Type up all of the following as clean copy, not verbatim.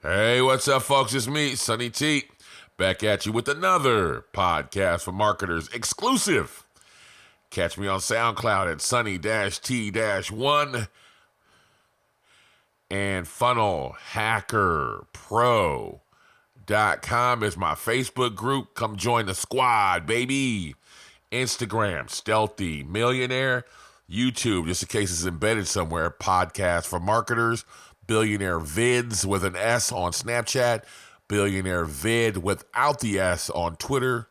Hey, what's up, folks? It's me, Sonny T, back at you with another podcast for marketers exclusive. Catch me on SoundCloud at Sonny-T-1 and FunnelHackerPro.com is my Facebook group. Come join the squad, baby. Instagram, Stealthy Millionaire. YouTube, just in case it's embedded somewhere, podcast for marketers. Billionaire Vids with an S on Snapchat. Billionaire Vid without the S on Twitter.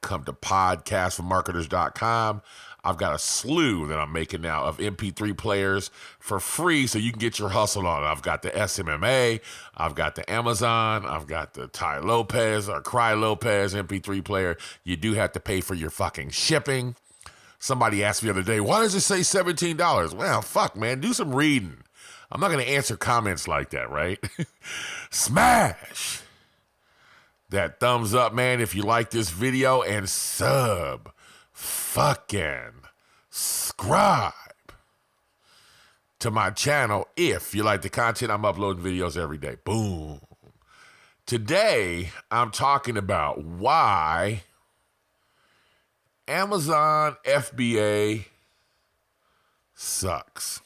Come to podcastformarketers.com. I've got a slew that I'm making now of MP3 players for free so you can get your hustle on. I've got the SMMA. I've got the Amazon. I've got the Ty Lopez or Cry Lopez MP3 player. You do have to pay for your fucking shipping. Somebody asked me the other day, why does it say $17? Well, fuck, man. Do some reading. I'm not going to answer comments like that, right? Smash that thumbs up, man, if you like this video, and fucking subscribe to my channel if you like the content. I'm uploading videos every day. Boom. Today, I'm talking about why Amazon FBA sucks.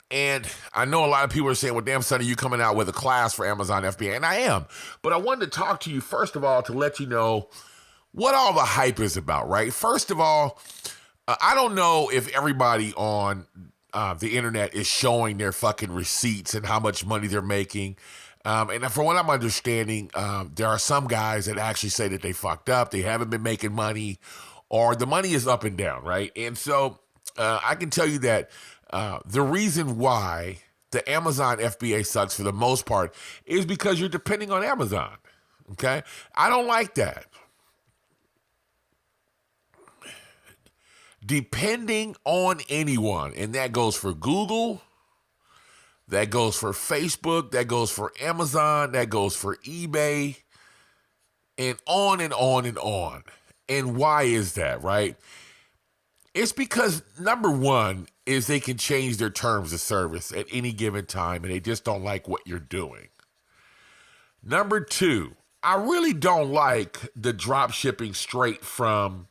And I know a lot of people are saying, well, damn, Sonny, you coming out with a class for Amazon FBA. And I am. But I wanted to talk to you, first of all, to let you know what all the hype is about, right? First of all, I don't know if everybody on the internet is showing their fucking receipts and how much money they're making. And from what I'm understanding, there are some guys that actually say that they fucked up, they haven't been making money, or the money is up and down, right? And so I can tell you that the reason why the Amazon FBA sucks for the most part is because you're depending on Amazon, okay? I don't like that. Depending on anyone, and that goes for Google, that goes for Facebook, that goes for Amazon, that goes for eBay, and on and on and on. And why is that, right? It's because, number one, is they can change their terms of service at any given time, and they just don't like what you're doing. Number two, I really don't like the drop shipping straight from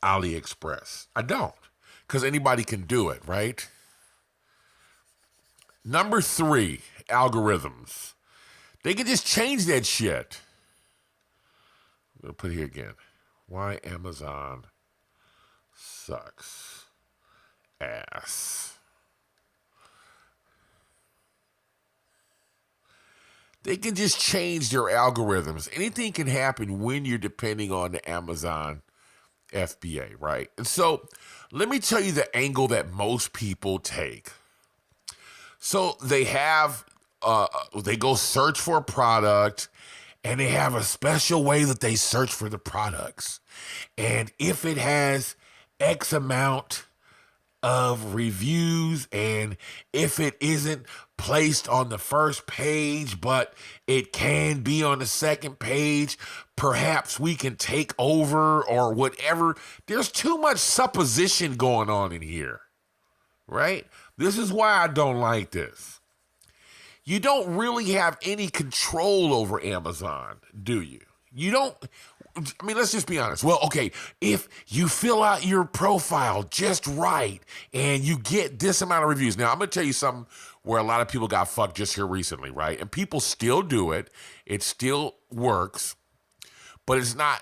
AliExpress. I don't, because anybody can do it, right? Number three, algorithms. They can just change that shit. I'm going to put it here again. Why Amazon sucks ass. They can just change their algorithms. Anything can happen when you're depending on the Amazon FBA, right? And so let me tell you the angle that most people take. So they have, they go search for a product, and they have a special way that they search for the products. And if it has X amount of reviews, and if it isn't placed on the first page, but it can be on the second page, perhaps we can take over or whatever. There's too much supposition going on in here, right? This is why I don't like this. You don't really have any control over Amazon, do you? You don't, I mean, let's just be honest. Well, okay, if you fill out your profile just right and you get this amount of reviews. Now, I'm going to tell you something where a lot of people got fucked just here recently, right? And people still do it. It still works, but it's not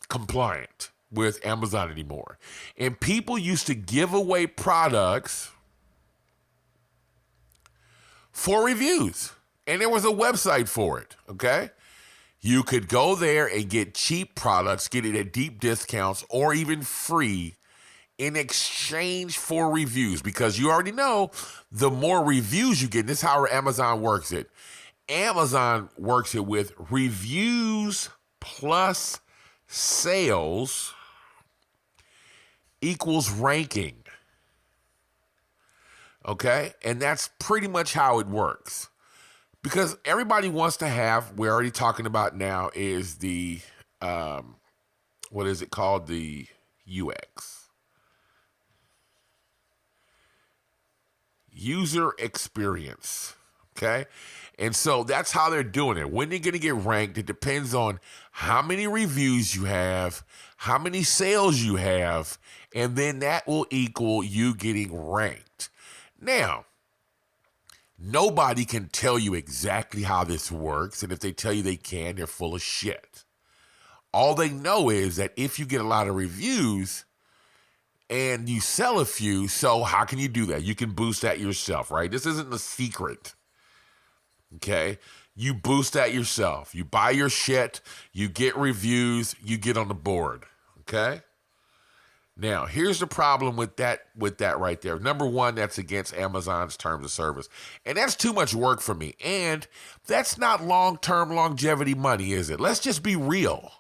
compliant with Amazon anymore. And people used to give away products for reviews, and there was a website for it, okay? You could go there and get cheap products, get it at deep discounts, or even free in exchange for reviews, because you already know the more reviews you get, this is how Amazon works it. Amazon works it with reviews plus sales equals ranking. Okay? And that's pretty much how it works. Because everybody wants to have, we're already talking about now, is the, what is it called? The UX. user experience. Okay? And so that's how they're doing it. When they're going to get ranked, it depends on how many reviews you have, how many sales you have, and then that will equal you getting ranked. Now, nobody can tell you exactly how this works, and if they tell you they can, they're full of shit. All they know is that if you get a lot of reviews and you sell a few, so how can you do that? You can boost that yourself, right? This isn't a secret. Okay, you boost that yourself. You buy your shit, you get reviews, you get on the board. Okay. Now, here's the problem with that right there. Number one, that's against Amazon's terms of service. And that's too much work for me. And that's not long-term longevity money, is it? Let's just be real.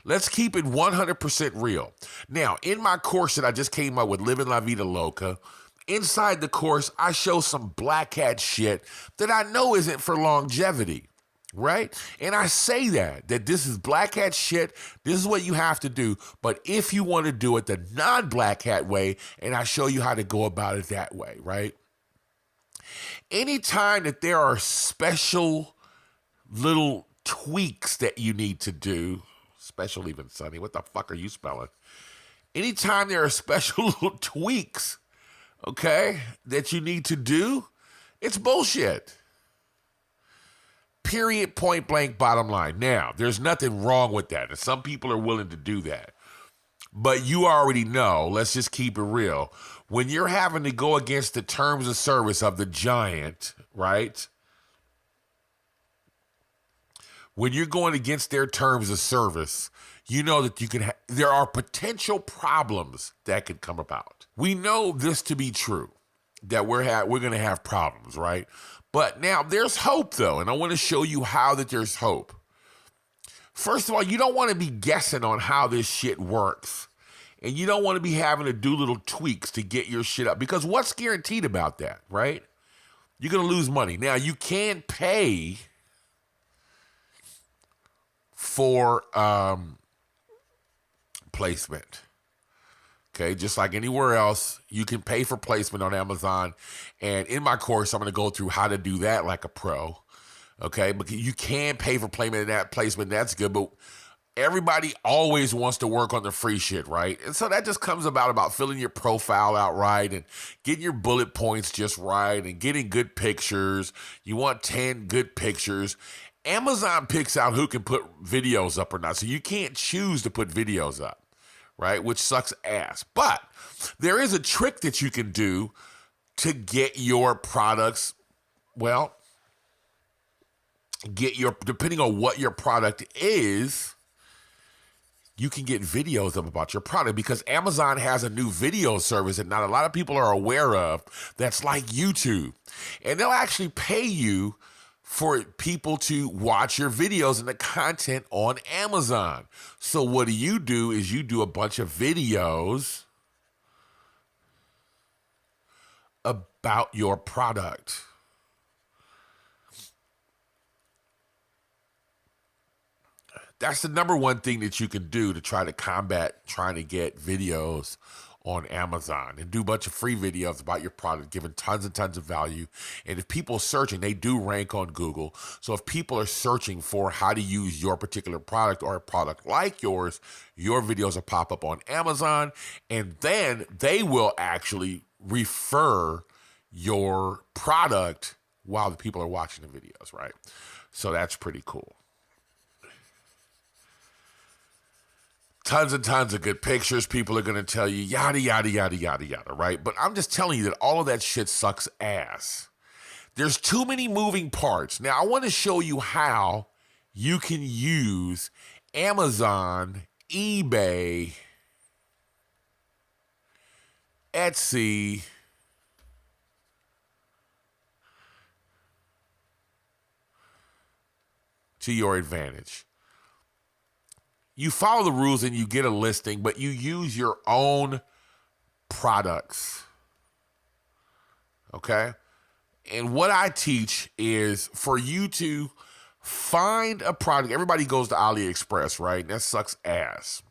Let's keep it 100% real. Now, in my course that I just came out with, Living La Vida Loca, inside the course, I show some black hat shit that I know isn't for longevity, right? And I say that this is black hat shit. This is what you have to do. But if you want to do it the non-black hat way, and I show you how to go about it that way, right? Anytime that there are special little tweaks that you need to do, special even, Sonny, what the fuck are you spelling? Anytime there are special little tweaks, okay, that you need to do, it's bullshit. Period, point blank, bottom line. Now, there's nothing wrong with that, and some people are willing to do that. But you already know, let's just keep it real. When you're having to go against the terms of service of the giant, right? When you're going against their terms of service, you know that you can. There are potential problems that could come about. We know this to be true, that we're going to have problems, right? But now there's hope, though, and I want to show you how that there's hope. First of all, you don't want to be guessing on how this shit works, and you don't want to be having to do little tweaks to get your shit up, because what's guaranteed about that, right? You're going to lose money. Now, you can pay for placement. Okay, just like anywhere else, you can pay for placement on Amazon. And in my course, I'm going to go through how to do that like a pro. Okay, but you can pay for placement. That's good. But everybody always wants to work on the free shit, right? And so that just comes about filling your profile out right and getting your bullet points just right and getting good pictures. You want 10 good pictures. Amazon picks out who can put videos up or not. So you can't choose to put videos up, right? Which sucks ass. But there is a trick that you can do to get your products, well, depending on what your product is, you can get videos up about your product, because Amazon has a new video service that not a lot of people are aware of that's like YouTube. And they'll actually pay you for people to watch your videos and the content on Amazon. So what you do is you do a bunch of videos about your product. That's the number one thing that you can do to try to combat trying to get videos on Amazon, and do a bunch of free videos about your product, giving tons and tons of value. And if people are searching, they do rank on Google. So if people are searching for how to use your particular product or a product like yours, your videos will pop up on Amazon, and then they will actually refer your product while the people are watching the videos, right? So that's pretty cool. Tons and tons of good pictures. People are going to tell you yada, yada, yada, yada, yada, right? But I'm just telling you that all of that shit sucks ass. There's too many moving parts. Now, I want to show you how you can use Amazon, eBay, Etsy, to your advantage. You follow the rules and you get a listing, but you use your own products. Okay? And what I teach is for you to find a product. Everybody goes to AliExpress, right? That sucks ass.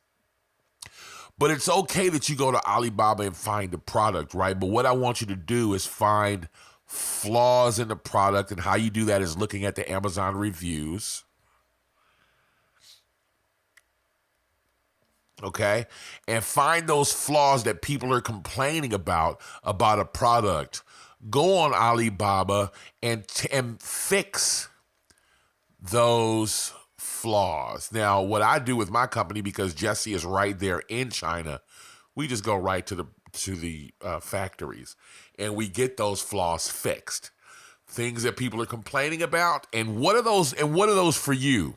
But it's okay that you go to Alibaba and find the product, right? But what I want you to do is find flaws in the product, and how you do that is looking at the Amazon reviews. Okay? And find those flaws that people are complaining about a product. Go on Alibaba and fix those flaws. Now, what I do with my company, because Jesse is right there in China, we just go right to the factories and we get those flaws fixed. Things that people are complaining about, and what are those? And what are those for you?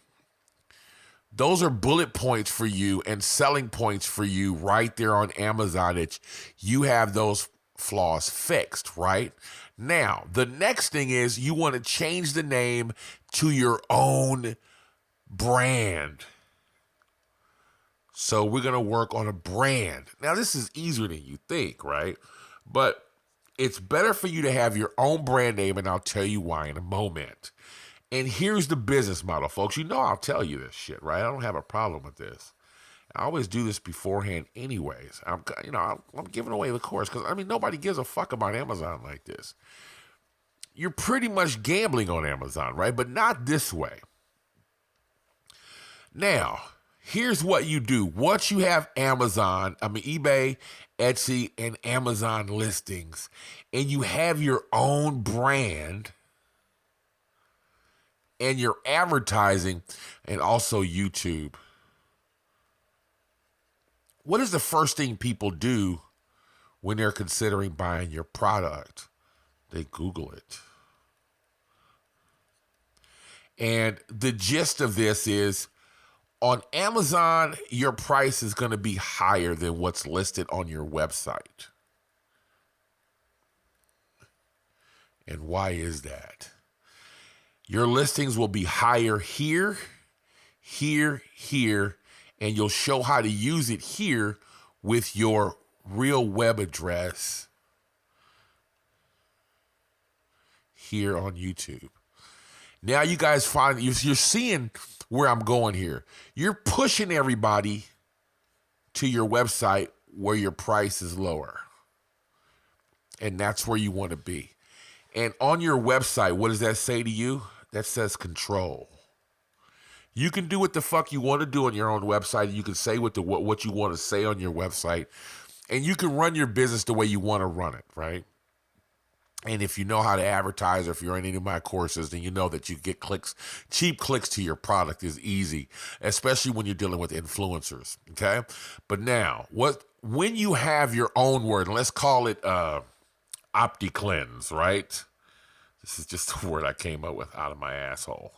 Those are bullet points for you and selling points for you right there on Amazon, that you have those flaws fixed, right? Now, the next thing is you want to change the name to your own brand. So we're going to work on a brand. Now, this is easier than you think, right? But it's better for you to have your own brand name, and I'll tell you why in a moment. And here's the business model, folks. You know I'll tell you this shit, right? I don't have a problem with this. I always do this beforehand anyways. I'm giving away the course because, nobody gives a fuck about Amazon like this. You're pretty much gambling on Amazon, right? But not this way. Now, here's what you do. Once you have eBay, Etsy, and Amazon listings, and you have your own brand, and you're advertising, and also YouTube, what is the first thing people do when they're considering buying your product? They Google it. And the gist of this is, on Amazon, your price is going to be higher than what's listed on your website. And why is that? Your listings will be higher here, here, here, and you'll show how to use it here with your real web address here on YouTube. Now you guys find, you're seeing where I'm going here. You're pushing everybody to your website where your price is lower. And that's where you want to be. And on your website, what does that say to you? That says control. You can do what the fuck you want to do on your own website. You can say what you want to say on your website. And you can run your business the way you want to run it, right? And if you know how to advertise, or if you're in any of my courses, then you know that you get clicks. Cheap clicks to your product is easy, especially when you're dealing with influencers, okay? But now, when you have your own word, let's call it OptiCleanse, right? This is just a word I came up with out of my asshole.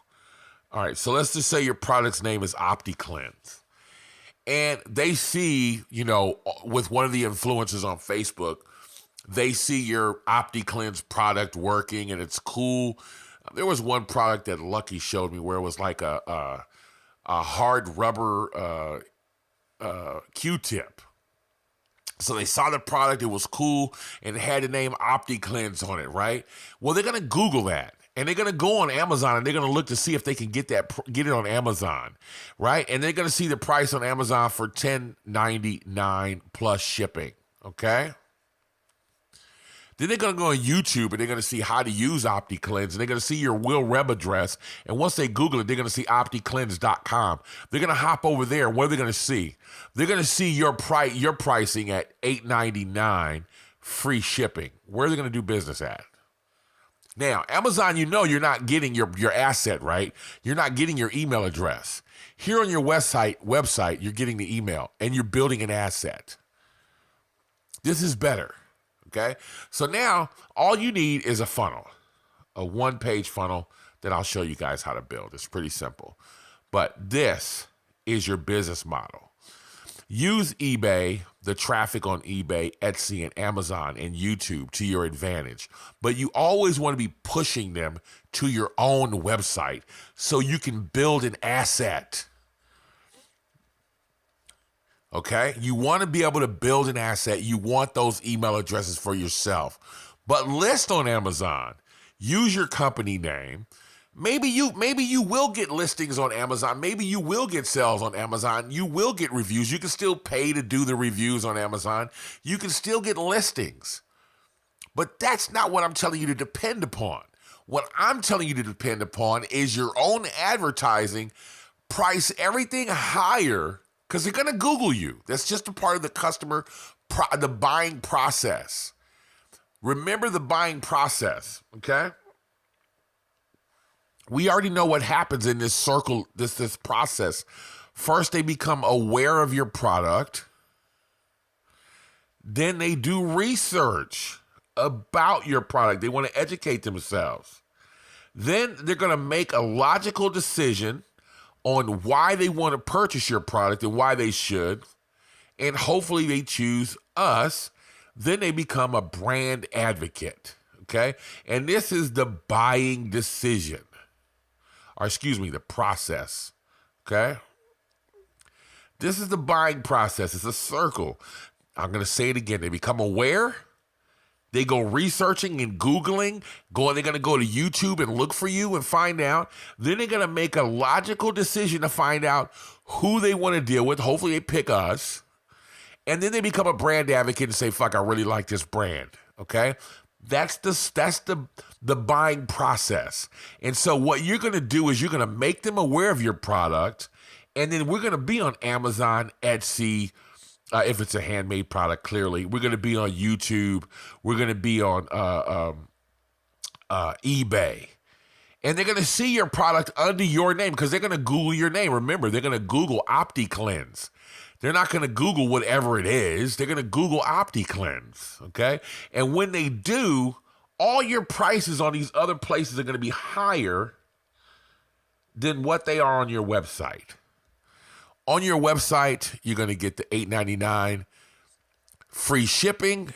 All right, so let's just say your product's name is OptiCleanse. And they see, with one of the influencers on Facebook, they see your OptiCleanse product working and it's cool. There was one product that Lucky showed me where it was like a hard rubber Q-tip. So they saw the product, it was cool, and it had the name OptiCleanse on it, right? Well, they're going to Google that. And they're going to go on Amazon and they're going to look to see if they can get it on Amazon, right? And they're going to see the price on Amazon for $10.99 plus shipping, okay? Then they're going to go on YouTube and they're going to see how to use OptiCleanse, and they're going to see your real web address. And once they Google it, they're going to see OptiCleanse.com. They're going to hop over there. What are they going to see? They're going to see your pricing at $8.99 free shipping. Where are they going to do business at? Now, Amazon, you're not getting your asset, right? You're not getting your email address. Here on your website, you're getting the email and you're building an asset. This is better. Okay, so now all you need is a funnel, a one-page funnel that I'll show you guys how to build. It's pretty simple, but this is your business model. Use eBay, the traffic on eBay, Etsy, and Amazon and YouTube to your advantage, but you always want to be pushing them to your own website so you can build an asset. Okay, you want to be able to build an asset. You want those email addresses for yourself, but list on Amazon. Use your company name. Maybe you will get listings on Amazon. Maybe you will get sales on Amazon. You will get reviews. You can still pay to do the reviews on Amazon. You can still get listings. But that's not what I'm telling you to depend upon. What I'm telling you to depend upon is your own advertising. Price everything higher because they're going to Google you. That's just a part of the buying process. Remember the buying process, okay? We already know what happens in this circle, this process. First, they become aware of your product. Then they do research about your product. They want to educate themselves. Then they're going to make a logical decision on why they want to purchase your product and why they should. And hopefully they choose us. Then they become a brand advocate, okay? And this is the buying decision. Or excuse me, the process, okay? This is the buying process. It's a circle. I'm going to say it again. They become aware. They go researching and Googling. They're going to go to YouTube and look for you and find out. Then they're going to make a logical decision to find out who they want to deal with. Hopefully they pick us. And then they become a brand advocate and say, fuck, I really like this brand, okay? That's the buying process. And so what you're going to do is you're going to make them aware of your product, and then we're going to be on Amazon, Etsy, if it's a handmade product, clearly. We're going to be on YouTube. We're going to be on eBay. And they're going to see your product under your name because they're going to Google your name. Remember, they're going to Google OptiCleanse. They're not going to Google whatever it is. They're going to Google OptiCleanse, okay? And when they do, all your prices on these other places are going to be higher than what they are on your website. On your website, you're going to get the $8.99 free shipping.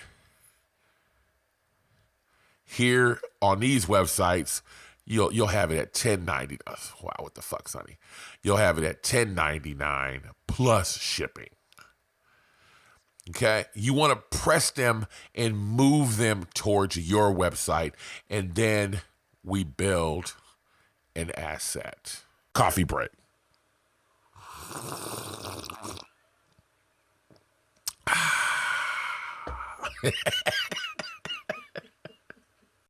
Here on these websites, you'll have it at $10.99. Wow, what the fuck, Sonny? You'll have it at $10.99 plus shipping. Okay? You want to press them and move them towards your website, and then we build an asset. Coffee break.